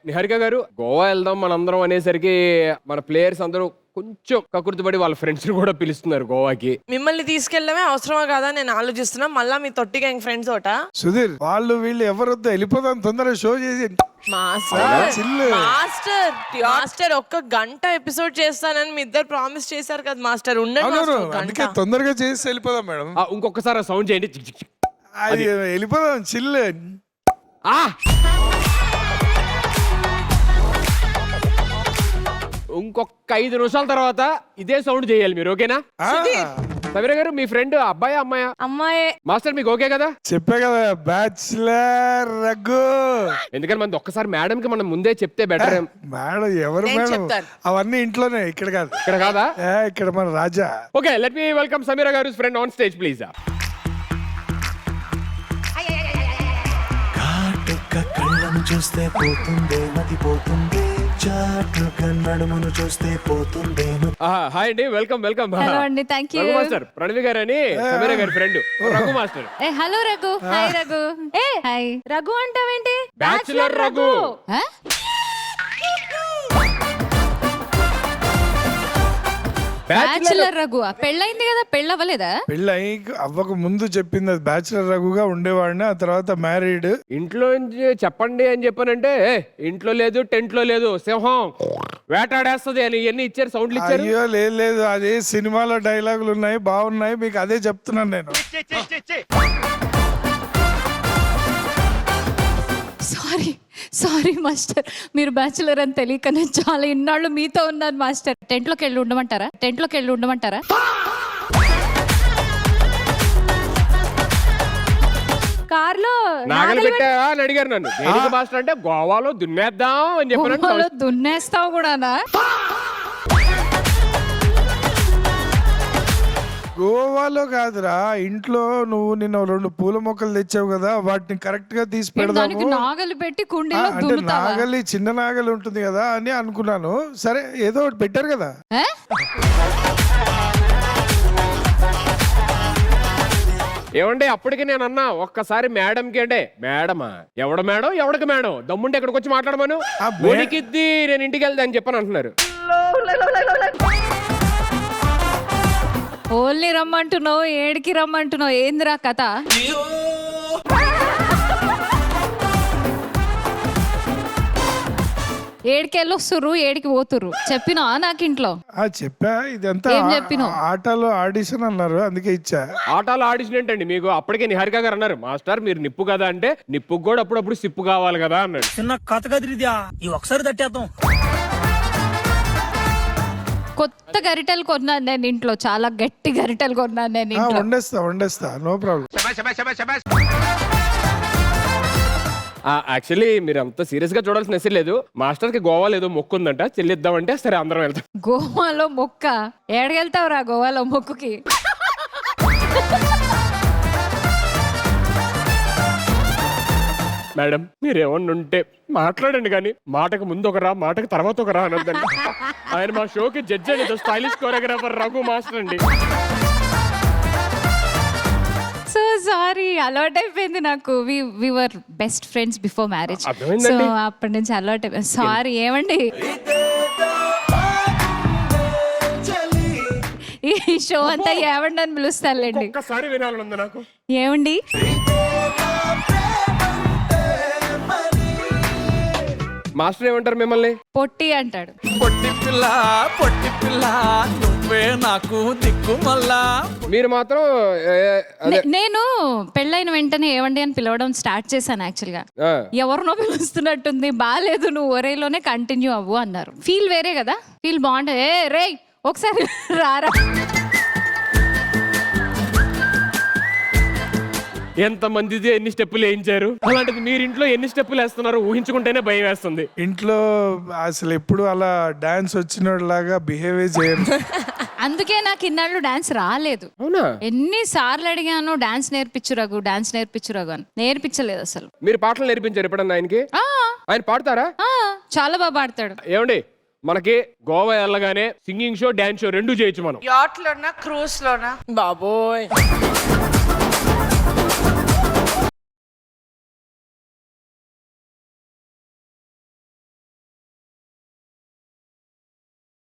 నిహారిక గారు గోవా వెళ్దాం మనందరం అనేసరికి మన ప్లేయర్స్ అందరూ కొంచెం కకృతిపడి వాళ్ళ ఫ్రెండ్స్ కూడా పిలుస్తున్నారు గోవాకి. మిమ్మల్ని తీసుకెళ్ళడమే అవసరమా కదా నేను ఆలోచిస్తున్నా. మళ్ళా మీ తొట్టి గ్యాంగ్ ఫ్రెండ్స్ ఒకట సుధీర్ వాళ్ళు వీళ్ళు ఎవరొద్దు వెళ్ళిపోదాం తొందరగా షో చేసి మాస్టర్ ఒక్క గంట ఎపిసోడ్ చేస్తానని మీ ఇద్దరు ప్రామిస్ చేశారు కదా మాస్టర్. అందుకే తొందరగా చేసి వెళ్ళిపోదాం మేడం. ఇంకొకసారి సౌండ్ చేయండి. వెళ్ళిపోదాం చిల్లు. ఇంకొక 5 నిమిషాల తర్వాత ఇదే సౌండ్ చేయాలి మీరు, ఓకేనా? సమీర గారు మీ ఫ్రెండ్ అబ్బాయా అమ్మాయా? అమ్మాయే. మాస్టర్ మీకు ఓకే కదా? చెప్పే కదా బ్యాచిలర్ రఘు. ఎందుకని మనది ఒక్కసారి మేడం కి మనం ముందే చెప్తే బెటర్. మేడం ఎవరు మేడం? అవన్నీ ఇంట్లోనే, ఇక్కడ కాదు. ఇక్కడ కాదా? ఇక్కడ మన Raja. Okay, let me welcome Sameera garu friend on stage please. కళ్ళను చూస్తే పోతుందే మతి పోతుందే, చాటుగా నడుమును చూస్తే పోతుందే. హాయ్ అండి, వెల్కమ్ వెల్కమ్. హలో అండి, thank you. Raghu master, Pranavi garu అని సమీర గారి friend Raghu master. Hello Raghu. Hi Raghu. Hi Raghu అంటావేంటి? బ్యాచులర్ రఘు. బ్యాచులర్ రఘు పెళ్ళైంది కదా, పెళ్ళవ్వలేదా? పెళ్ళి అవ్వక ముందు చెప్పింది అది బ్యాచులర్ రఘుగా ఉండేవాడిని, ఆ తర్వాత మ్యారీడ్. ఇంట్లో చెప్పండి అని చెప్పానంటే ఇంట్లో లేదు, టెంట్ లో లేదు, సింహం వేటాడేస్తుంది అని ఇవన్నీ ఇచ్చారు, సౌండ్లు ఇచ్చారు. అయ్యో లేదు అదే సినిమాలో డైలాగులు ఉన్నాయి, బాగున్నాయి, మీకు అదే చెప్తున్నాను నేను. సారీ మాస్టర్, మీరు బ్యాచులర్ అని తెలియక నేను చాలా ఇన్నాళ్ళు మీతో ఉన్నాను మాస్టర్. టెంట్ లోకి వెళ్ళి ఉండమంటారా? కార్లో నాగలు పెట్టావా అని అడిగారు నన్ను. దేనికి మాస్టర్ అంటే గోవాలో దున్నేద్దాం అని చెప్పాను. దున్నేస్తావు కూడానా? గోవాలో కాదురా, ఇంట్లో నువ్వు నిన్న 2 పూల మొక్కలు తెచ్చావు కదా, వాటిని కరెక్ట్ గా తీసి పెడదాము. నాగలి పెట్టి కుండీలో అంటే నాగలి చిన్న నాగలి ఉంటుంది కదా అని అనుకున్నాను. సరే ఏదో ఒకటి పెట్టారు కదా. ఏమంటే అప్పటికి నేను అన్నా ఒక్కసారి మేడంకి అంటే మేడమా ఎవడ మేడం ఎవడికి మేడం దమ్ముంటే ఇక్కడికి వచ్చి మాట్లాడమను, ఉనికిద్ది నేను ఇంటికి వెళ్తా అని చెప్పని అంటున్నారు. ఓన్లీ రమ్మంటున్నావు, ఏడికి రమ్మంటున్నావు, ఏందిరా కథ? ఏడికెళ్ళొస్తుర్రు, ఏడికి పోతుర్రు చెప్పినా నాకు ఇంట్లో? చెప్పా, ఇదంతా ఆటలో ఆడిషన్ అన్నారు, అందుకే ఇచ్చా. ఆటలో ఆడిషన్ ఏంటండి మీకు? అప్పటికే నిహారిక గారు అన్నారు మాస్టర్ మీరు నిప్పు కదా అంటే నిప్పుకు కూడా అప్పుడప్పుడు సిప్పు కావాలి కదా అన్నాడు. చిన్న కథ కదిరిద్యా ఈ ఒకసారి తట్టేద్దాం. కొత్త గరిటెలు కొన్నాను నేను ఇంట్లో, చాలా గట్టి గరిటెలు కొన్నాను నేను ఇంట్లో. వండేస్తా నో ప్రాబ్లం. యాక్చువల్లీ మీరు అంత సీరియస్ గా చూడాల్సిన అవసరం లేదు. మాస్టర్ కి గోవా ఏదో మొక్కు ఉందంట, చెల్లిద్దామంటే సరే అందరం వెళ్తాం. గోవాలో మొక్క? ఏడకెళ్తావురా గోవాలో మొక్కుకి? మేడం మీరేమన్నా ఉంటే మాట్లాడండి, కానీ మాటకు ముందు ఒకరా మాటకు తర్వాత ఒకరా అనొద్దండి. ఆయన మా షోకి జడ్జి అని స్టైలిష్ కోరియోగ్రాఫర్ రఘు మాస్టర్ అండి. సో సారీ, అలవాటైపోయింది నాకు. We were best friends before marriage, so అప్పటి నుంచి అలవాటైపోయింది. సారీ. ఏమండి ఈ షో అంతా ఏమండి అని పిలుస్తానులేండి. ఒక్కసారి వినాలనుంది నాకు. ఏమండి మాస్టర్ ఏమంటారు మిమ్మల్ని? పొట్టి అంటాడు. పొట్టి పిల్ల నువ్వే నాకు దిక్కు మళ్ళా. మీరు మాత్రం నేను పెళ్ళైన వెంటనే ఏవండి అని పిలవడం స్టార్ట్ చేశాను. యాక్చువల్ గా ఎవరినో పిలుస్తున్నట్టుంది, బాలేదు, నువ్వు ఒరేలోనే కంటిన్యూ అవ్వు అన్నారు. ఫీల్ వేరే కదా, ఫీల్ బాగుంటుంది. రే ఒకసారి రారా. ఎంత మందిది ఎన్ని స్టెప్పులు వేయించారు, అలాంటిది మీరు ఇంట్లో ఎన్ని స్టెప్పులు వేస్తున్నారు ఊహించుకుంటేనే భయం వేస్తుంది. ఇంట్లో అసలు ఎప్పుడు అలా డాన్స్ వచ్చినలాగా బిహేవ్ చేయను. అందుకే నాకు ఇన్నాళ్ళు డాన్స్ రాలేదు. అవునా? ఎన్నిసార్లు అడిగాను డాన్స్ నేర్పించు రఘు అని, నేర్పించలేదు అసలు. మీరు పాటలు నేర్పించారు ఎప్పుడన్నా ఆయనకి? ఆయన పాడతారా? చాలా బాగా పాడతాడు. ఏమండి మనకి గోవా వెళ్ళగానే సింగింగ్ షో డాన్స్ షో 2 చేయొచ్చు మనం. యాట్ లోనా క్రూజ్ లోనా బాబోయ్.